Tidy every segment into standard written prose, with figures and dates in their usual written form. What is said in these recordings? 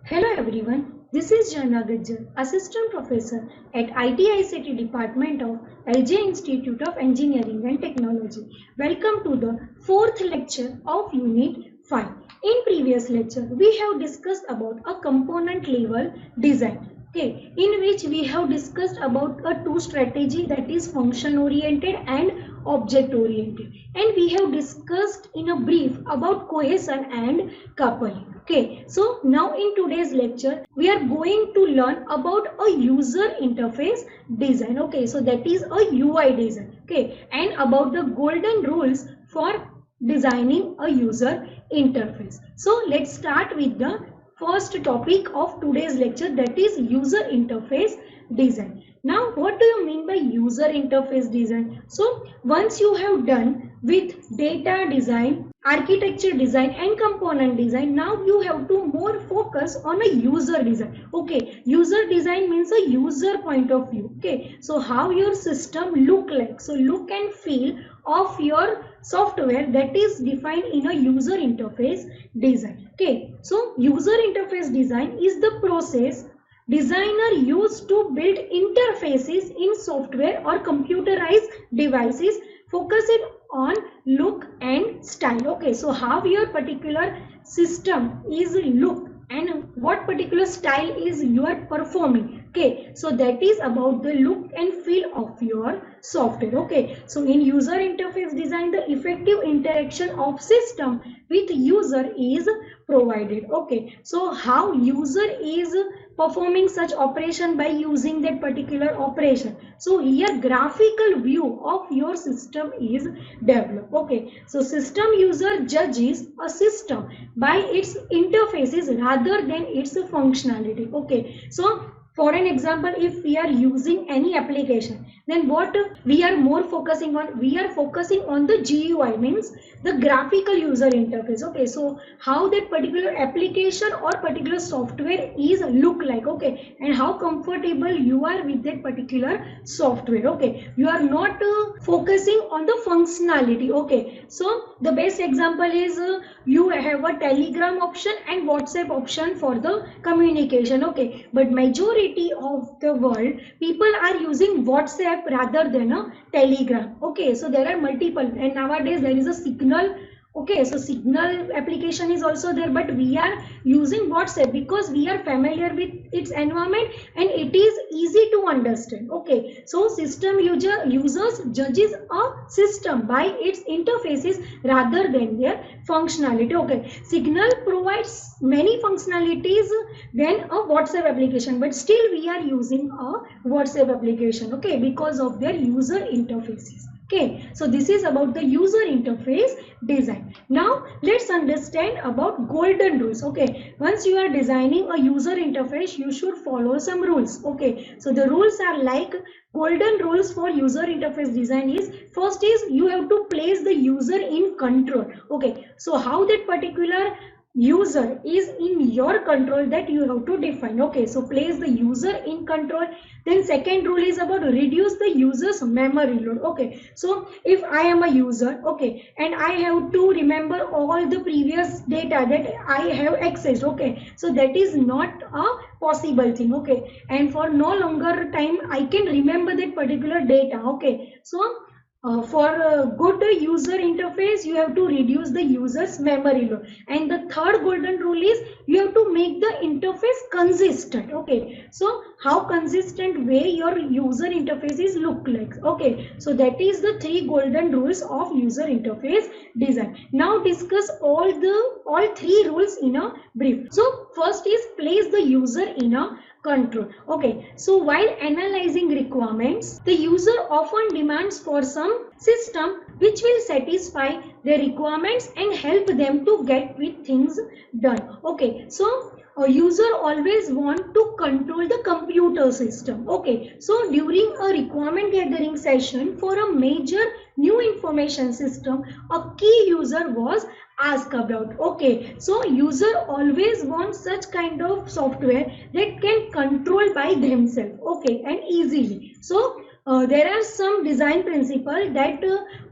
Hello everyone, this is Jana Gajjar, Assistant Professor at IT Department of LJ Institute of Engineering and Technology. Welcome to the fourth lecture of Unit 5. In previous lecture, we have discussed about a component level design. Okay, in which we have discussed about a two strategy, that is function oriented and object oriented, and we have discussed in a brief about cohesion and coupling. Okay, so now in today's lecture we are going to learn about a user interface design. Okay, so that is a UI design. Okay, and about the golden rules for designing a user interface. So let's start with the first topic of today's lecture, that is user interface design. Now what do you mean by user interface design? So once you have done with data design, architecture design and component design, now you have to more focus on a user design. Okay, user design means a user point of view. Okay, so how your system look like, so look and feel of your software, that is defined in a user interface design. Okay, so user interface design is the process designer used to build interfaces in software or computerized devices, focusing on look and style. Okay, so how your particular system is look and what particular style is you are performing. Okay, so that is about the look and feel of your software. Okay, so in user interface design, the effective interaction of system with user is provided. Okay, so how user is performing such operation by using that particular operation. So here graphical view of your system is developed. Okay, so system user judges a system by its interfaces rather than its functionality. Okay, so for an example, if we are using any application, then what we are more focusing on, we are focusing on the GUI, means the graphical user interface. Okay, so how that particular application or particular software is look like. Okay, and how comfortable you are with that particular software. Okay, you are not focusing on the functionality. Okay, so the best example is you have a Telegram option and WhatsApp option for the communication. Okay, but majority of the world people are using WhatsApp rather than a Telegram. Okay, so there are multiple, and nowadays there is a Signal. Okay, so Signal application is also there, but we are using WhatsApp because we are familiar with its environment and it is easy to understand. Okay, so system users judges a system by its interfaces rather than their functionality. Okay, Signal provides many functionalities than a WhatsApp application, but still we are using a WhatsApp application. Okay, because of their user interfaces. Okay, so this is about the user interface design. Now let's understand about golden rules. Okay, once you are designing a user interface, you should follow some rules. Okay, so the rules are like golden rules for user interface design is, first is you have to place the user in control. Okay, so how that particular user is in your control, that you have to define. Okay, so place the user in control. Then second rule is about reduce the user's memory load. Okay, so if I am a user, okay, and I have to remember all the previous data that I have accessed. Okay, so that is not a possible thing. Okay, and for no longer time I can remember that particular data. Okay, so for a good user interface, you have to reduce the user's memory load. And the third golden rule is you have to make the interface consistent. Okay, so how consistent way your user interfaces look like. Okay, so that is the three golden rules of user interface design. Now discuss all three rules in a brief. So first is place the user in a control. Okay, so while analyzing requirements, the user often demands for some system which will satisfy their requirements and help them to get with things done. Okay, so a user always want to control the computer system. Okay, so during a requirement gathering session for a major new information system, a key user was asked about. Okay, so user always wants such kind of software that can control by themselves. Okay, and easily. So there are some design principles that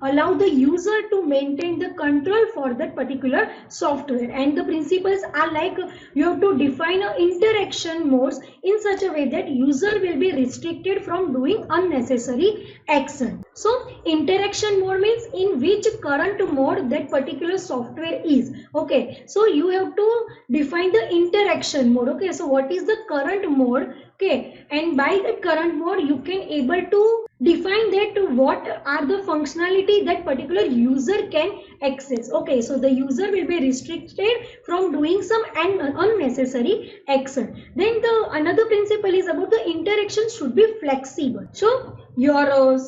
allow the user to maintain the control for that particular software, and the principles are like you have to define a interaction modes in such a way that user will be restricted from doing unnecessary action. So interaction mode means in which current mode that particular software is. Okay, so you have to define the interaction mode. Okay, so what is the current mode? Okay, and by that current mode you can able to define that what are the functionality that particular user can access. Okay, so the user will be restricted from doing some unnecessary action. Then the another principle is about the interaction should be flexible. So your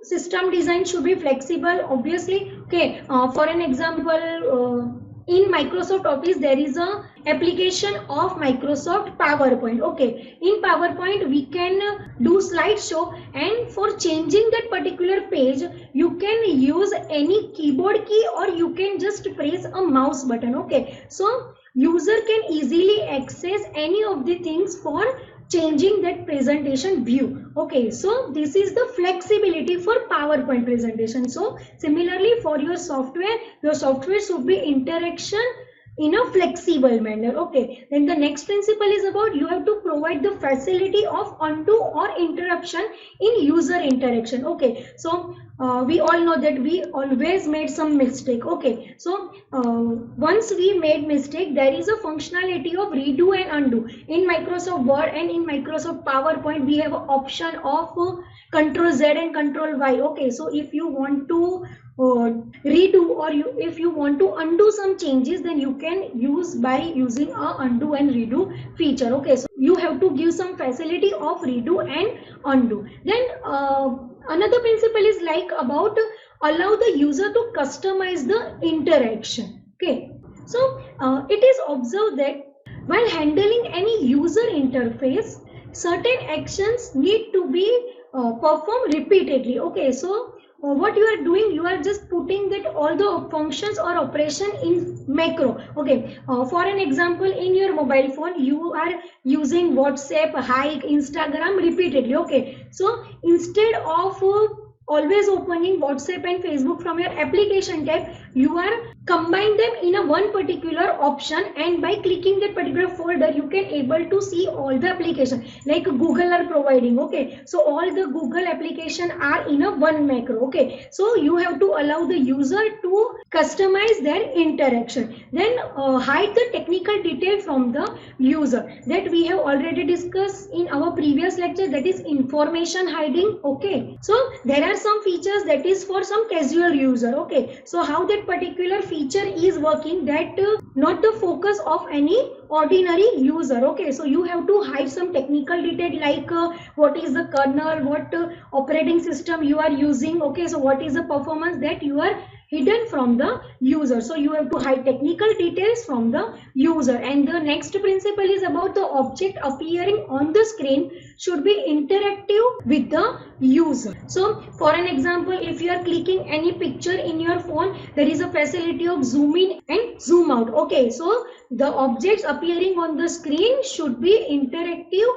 system design should be flexible, obviously. Okay, for an example, in Microsoft Office there is a application of Microsoft PowerPoint. Okay, in PowerPoint we can do slideshow, and for changing that particular page you can use any keyboard key or you can just press a mouse button. Okay, so user can easily access any of the things for changing that presentation view. Okay, so this is the flexibility for PowerPoint presentation. So similarly for your software should be interaction in a flexible manner. Okay, then the next principle is about you have to provide the facility of undo or interruption in user interaction. Okay, so we all know that we always made some mistake. Okay, so once we made mistake, there is a functionality of redo and undo. In Microsoft Word and in Microsoft PowerPoint we have an option of Control Z and Control Y. Okay, so if you want to redo or if you want to undo some changes, then you can use by using a undo and redo feature. Okay, so you have to give some facility of redo and undo. Then another principle is like about allow the user to customize the interaction. Okay, so it is observed that while handling any user interface, certain actions need to be performed repeatedly. Okay, so what you are doing, you are just putting that all the functions or operation in macro. Okay, for an example, in your mobile phone you are using WhatsApp, Hike, Instagram repeatedly. Okay, so instead of always opening WhatsApp and Facebook from your application tab, you are combine them in a one particular option, and by clicking that particular folder you can able to see all the application like Google are providing. Okay, so all the Google application are in a one macro. Okay, so you have to allow the user to customize their interaction. Then hide the technical detail from the user, that we have already discussed in our previous lecture, that is information hiding. Okay, so there are some features that is for some casual user. Okay, so how that particular feature is working, that not the focus of any ordinary user. Okay, so you have to hide some technical detail like what is the kernel, what operating system you are using. Okay, so what is the performance that you are hidden from the user. So you have to hide technical details from the user. And the next principle is about the object appearing on the screen should be interactive with the user. So for an example, if you are clicking any picture in your phone, there is a facility of zoom in and zoom out. Okay, so the objects appearing on the screen should be interactive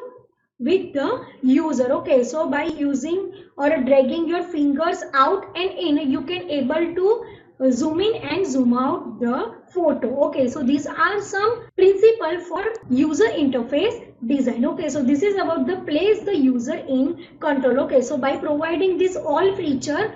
with the user. Okay, so by using or dragging your fingers out and in, you can able to zoom in and zoom out the photo. Okay, so these are some principle for user interface design. Okay, so this is about the place the user in control. Okay, so by providing this all feature,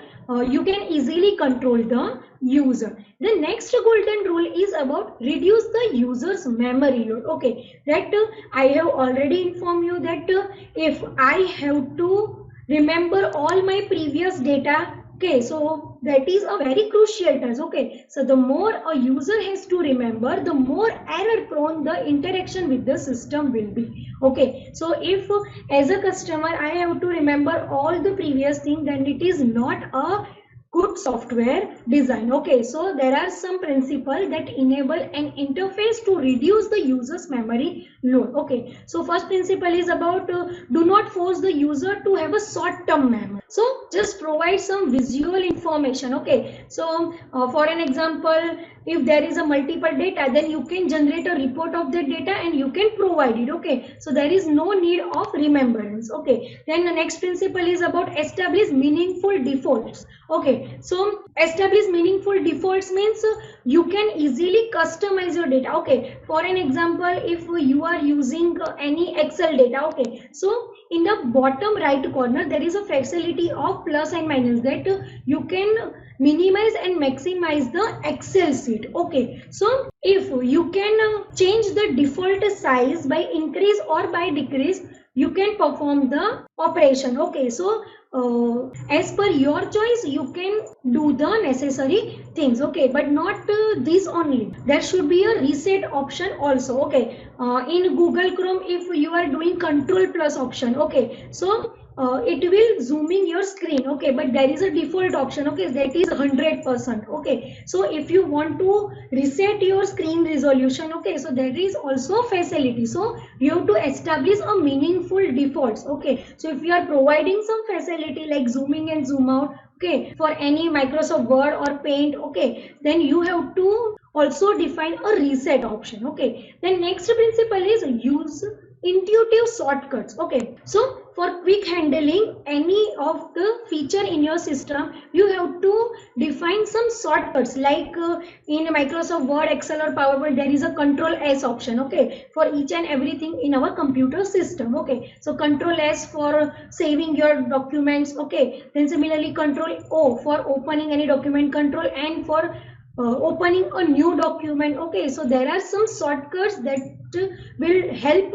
you can easily control the user. The next golden rule is about reduce the user's memory load. Okay, that I have already informed you that if I have to remember all my previous data, okay, so that is a very crucial task. Okay, so the more a user has to remember, the more error prone the interaction with the system will be. Okay, so if as a customer I have to remember all the previous thing, then it is not a good software design. Okay, so there are some principles that enable an interface to reduce the user's memory load. Okay, so first principle is about do not force the user to have a short-term memory. So just provide some visual information. Okay, so for an example, if there is a multiple data, then you can generate a report of that data and you can provide it. Okay, so there is no need of remembrance. Okay, then the next principle is about establish meaningful defaults. Okay, so establish meaningful defaults means you can easily customize your data. Okay, for an example, if you are using any Excel data, okay, so in the bottom right corner there is a facility of plus and minus that you can minimize and maximize the Excel sheet. Okay, so if you can change the default size by increase or by decrease, you can perform the operation. Okay, so as per your choice you can do the necessary things. Okay, but not this only, there should be a reset option also. Okay, in Google Chrome, if you are doing control plus option, okay, so it will zooming your screen. Okay, but there is a default option, okay, that is 100%. Okay, so if you want to reset your screen resolution, okay, so there is also facility, so you have to establish a meaningful defaults. Okay, so if you are providing some facility like zooming and zoom out, okay, for any Microsoft Word or Paint, okay, then you have to also define a reset option. Okay, then next principle is use intuitive shortcuts. Okay, so for quick handling any of the feature in your system, you have to define some shortcuts like in Microsoft Word, Excel or PowerPoint there is a control S option. Okay, for each and everything in our computer system. Okay, so control S for saving your documents. Okay, then similarly control O for opening any document, control N for opening a new document. Okay, so there are some shortcuts that will help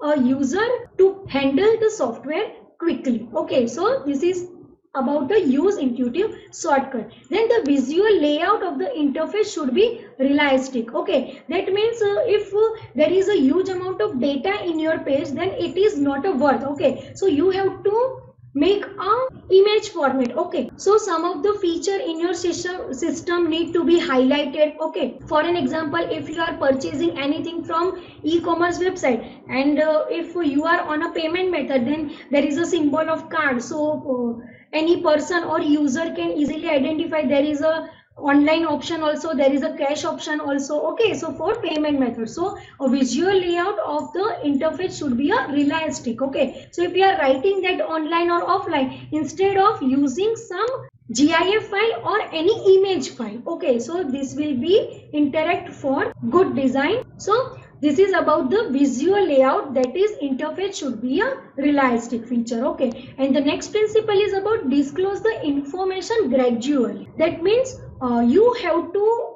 a user to handle the software quickly. Okay, so this is about the use intuitive shortcut. Then the visual layout of the interface should be realistic. Okay, that means if there is a huge amount of data in your page, then it is not a worth. Okay, so you have to make a image format. Okay, so some of the feature in your system need to be highlighted. Okay, for an example, if you are purchasing anything from e-commerce website and if you are on a payment method, then there is a symbol of card, so any person or user can easily identify there is a online option also, there is a cash option also. Okay, so for payment method, so a visual layout of the interface should be a realistic. Okay, so if you are writing that online or offline, instead of using some GIF file or any image file, okay, so this will be interact for good design. So this is about the visual layout, that is interface should be a realistic feature. Okay, and the next principle is about disclose the information gradually. That means you have to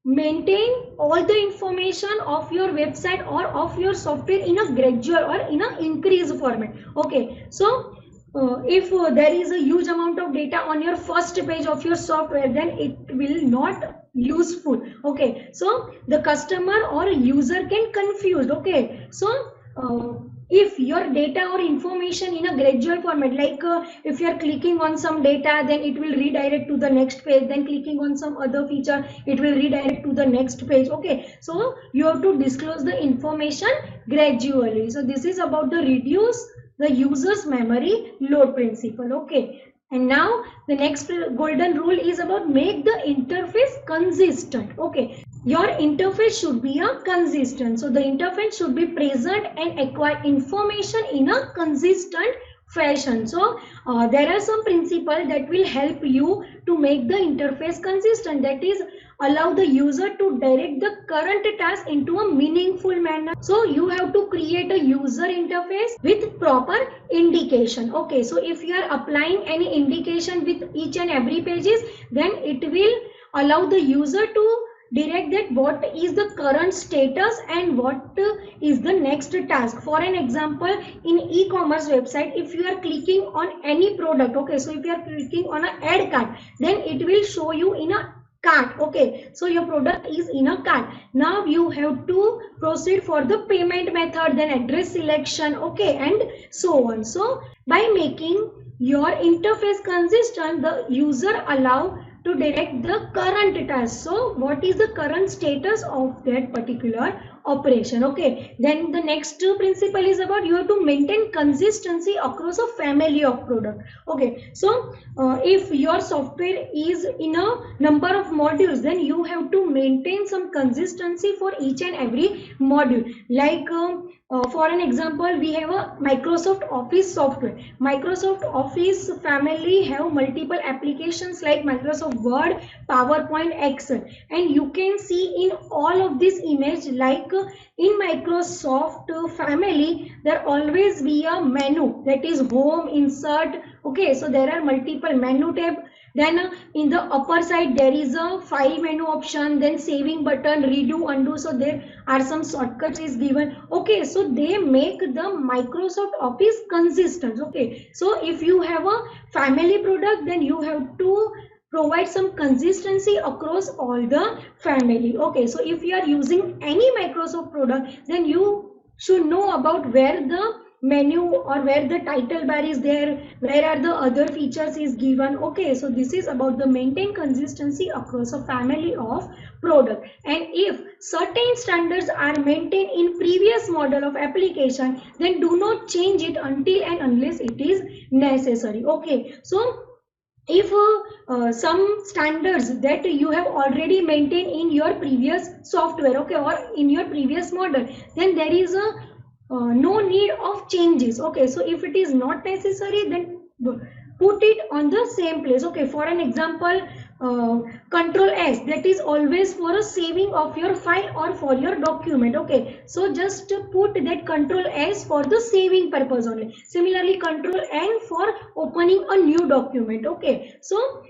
maintain all the information of your website or of your software in a gradual or in a increase format. Okay, so if there is a huge amount of data on your first page of your software, then it will not useful. Okay, so the customer or user can confuse. Okay, so if your data or information in a gradual format, like if you are clicking on some data, then it will redirect to the next page, then clicking on some other feature, it will redirect to the next page. Okay, so you have to disclose the information gradually. So this is about the reduce the user's memory load principle. Okay, and now the next golden rule is about make the interface consistent. Okay, your interface should be a consistent, so the interface should be present and acquire information in a consistent fashion. So there are some principles that will help you to make the interface consistent, that is allow the user to direct the current task into a meaningful manner. So you have to create a user interface with proper indication. Okay, so if you are applying any indication with each and every pages, then it will allow the user to direct that what is the current status and what is the next task. For an example, in e-commerce website, if you are clicking on any product, okay, so if you are clicking on an add cart, then it will show you in a cart. Okay, so your product is in a cart. Now you have to proceed for the payment method, then address selection, okay, and so on. So by making your interface consistent, the user allow to direct the current task. So what is the current status of that particular operation. Okay, then the next principle is about you have to maintain consistency across a family of product. Okay, so if your software is in a number of modules, then you have to maintain some consistency for each and every module. Like for an example, we have a Microsoft Office software. Microsoft Office family have multiple applications like Microsoft Word, PowerPoint, Excel, and you can see in all of this image, like in Microsoft family, there always be a menu, that is home, insert. Okay, so there are multiple menu tab. Then in the upper side there is a file menu option, then saving button, redo, undo. So there are some shortcuts is given. Okay, so they make the Microsoft Office consistent. Okay, so if you have a family product, then you have to provide some consistency across all the family. Okay, so if you are using any Microsoft product, then you should know about where the menu or where the title bar is there, where are the other features is given. Okay, so this is about the maintain consistency across a family of product. And if certain standards are maintained in previous model of application, then do not change it until and unless it is necessary. Okay, so if some standards that you have already maintained in your previous software, okay, or in your previous model, then there is a no need of changes. Okay, so if it is not necessary, then put it on the same place. Okay, for an example, control S, that is always for a saving of your file or for your document. Okay, so just put that control S for the saving purpose only. Similarly, control N for opening a new document. Okay, so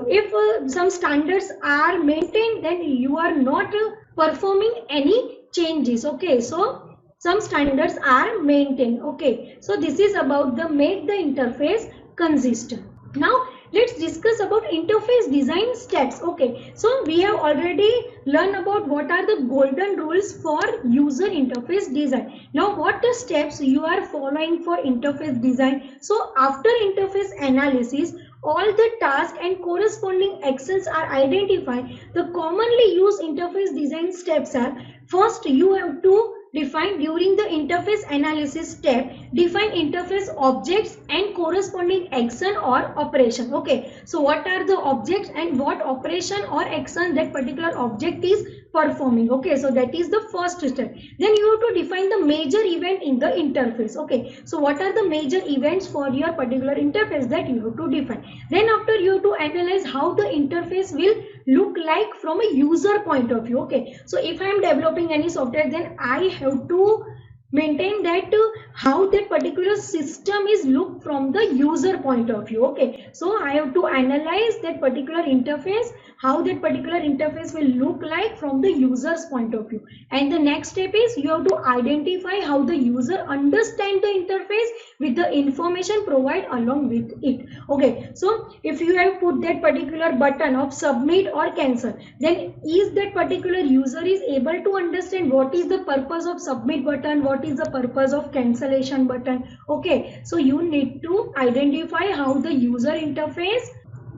if some standards are maintained, then you are not performing any changes. Okay, so some standards are maintained. Okay, so this is about the make the interface consistent. Now let's discuss about interface design steps. Okay, so we have already learned about what are the golden rules for user interface design. Now what the steps you are following for interface design? So after interface analysis, all the tasks and corresponding actions are identified. The commonly used interface design steps are: first, you have to define during the interface analysis step, define interface objects and corresponding action or operation. Okay, so what are the objects and what operation or action that particular object is performing. Okay, so that is the first step. Then you have to define the major event in the interface. Okay, so what are the major events for your particular interface, that you have to define. Then after, you have to analyze how the interface will look like from a user point of view. Okay, so if I am developing any software, then I have to maintain that how that particular system is look from the user point of view. Okay, so I have to analyze that particular interface, how that particular interface will look like from the user's point of view. And the next step is you have to identify how the user understand the interface with the information provided along with it. Okay, so if you have put that particular button of submit or cancel, then is that particular user is able to understand what is the purpose of submit button, what is the purpose of cancellation button. Okay, so you need to identify how the user interface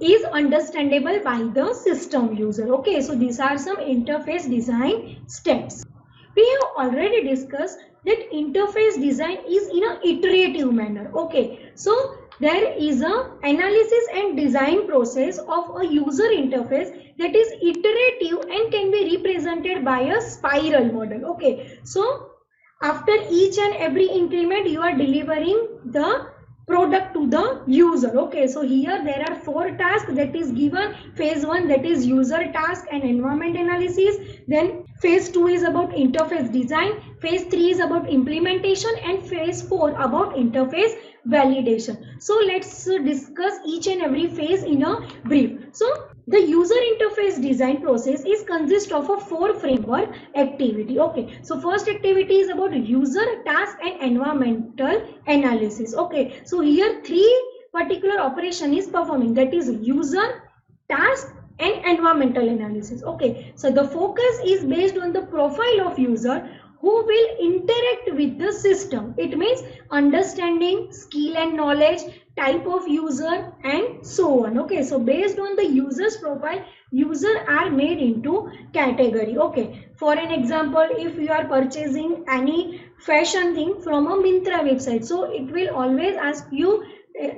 is understandable by the system user. Okay, so these are some interface design steps. We have already discussed that interface design is in an iterative manner. Okay, so there is a analysis and design process of a user interface that is iterative and can be represented by a spiral model. Okay, so after each and every increment, you are delivering the product to the user. Okay, so here there are 4 tasks that is given. Phase 1, that is user task and environment analysis. Then phase 2 is about interface design. Phase 3 is about implementation, and phase 4 about interface validation. So let's discuss each and every phase in a brief. So the user interface design process is consist of a 4 framework activity. Okay, so first activity is about user, task and environmental analysis. Okay, so here 3 particular operation is performing, that is user, task and environmental analysis. Okay, so the focus is based on the profile of user, who will interact with the system. It means understanding, skill and knowledge, type of user and so on. Okay, so based on the user's profile, user are made into category. Okay, for an example, if you are purchasing any fashion thing from a Myntra website, so it will always ask you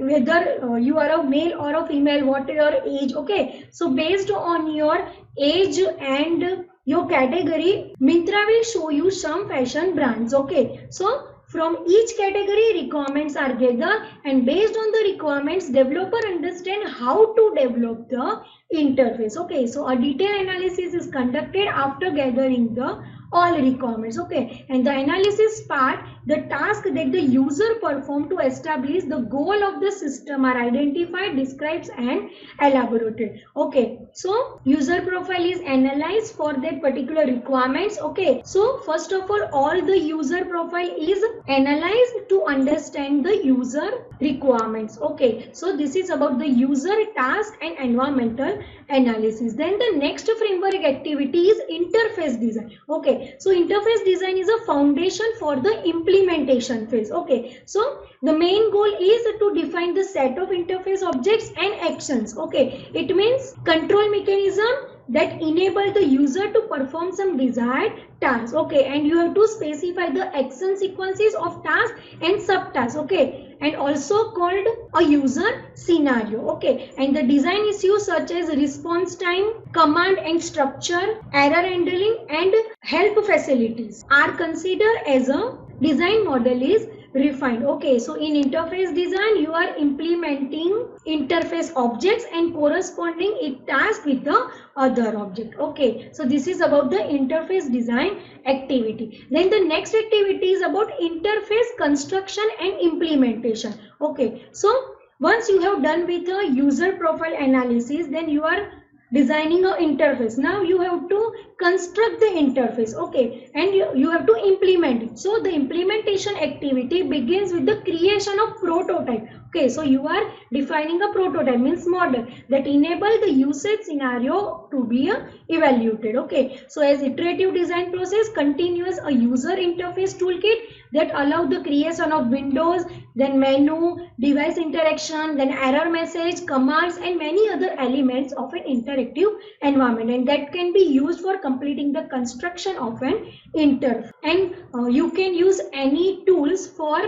whether you are a male or a female, what is your age. Okay, so based on your age and your category, Myntra will show you some fashion brands. Okay, so from each category requirements are gathered, and based on the requirements, developer understand how to develop the interface. Okay, so a detailed analysis is conducted after gathering the all requirements. Okay, and the analysis part, the task that the user perform to establish the goal of the system are identified, described and elaborated. Okay, so user profile is analyzed for that particular requirements. Okay, so first of all the user profile is analyzed to understand the user requirements. Okay, so this is about the user, task and environmental analysis. Then the next framework activity is interface design. Okay, so interface design is a foundation for the implementation phase. Okay, so the main goal is to define the set of interface objects and actions. Okay, it means control mechanism that enable the user to perform some desired tasks. Okay, and you have to specify the action sequences of tasks and subtasks. Okay, and also called a user scenario. Okay, and the design issues such as response time, command and structure, error handling and help facilities are considered as a design model is refined. Okay, so in interface design you are implementing interface objects and corresponding it task with the other object. Okay, so this is about the interface design activity. Then the next activity is about interface construction and implementation. Okay, so once you have done with the user profile analysis, then you are designing an interface. Now you have to construct the interface. Okay, and you have to implement it. So the implementation activity begins with the creation of prototype. Okay, so you are defining a prototype, means model that enable the usage scenario to be evaluated. Okay, so as iterative design process continues a user interface toolkit that allow the creation of windows, then menu, device interaction, then error message, commands and many other elements of an interactive environment, and that can be used for completing the construction of an interface. And you can use any tools for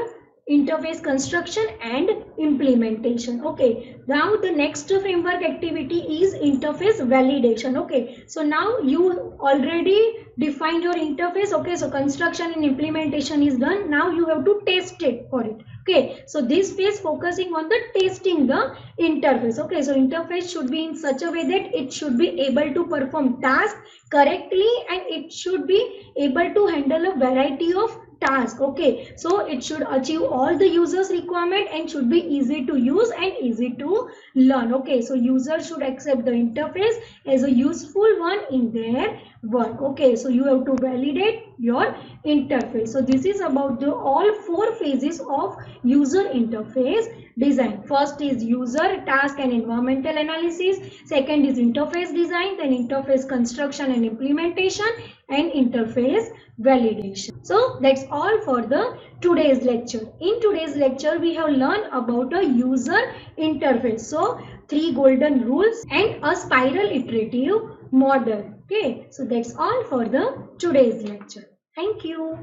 interface construction and implementation. Okay, now the next framework activity is interface validation. Okay, so now you already defined your interface. Okay, so construction and implementation is done. Now you have to test it for it. Okay, so this phase focusing on the testing the interface. Okay, so interface should be in such a way that it should be able to perform tasks correctly and it should be able to handle a variety of task. Okay, so it should achieve all the users requirement and should be easy to use and easy to learn. Okay, so users should accept the interface as a useful one in their work. Okay, so you have to validate your interface. So this is about the all four phases of user interface design. First is user, task and environmental analysis. Second is interface design, then interface construction and implementation, and interface validation. So that's all for the today's lecture. In today's lecture we have learned about a user interface. So 3 golden rules and a spiral iterative model. Okay, so that's all for the today's lecture. Thank you.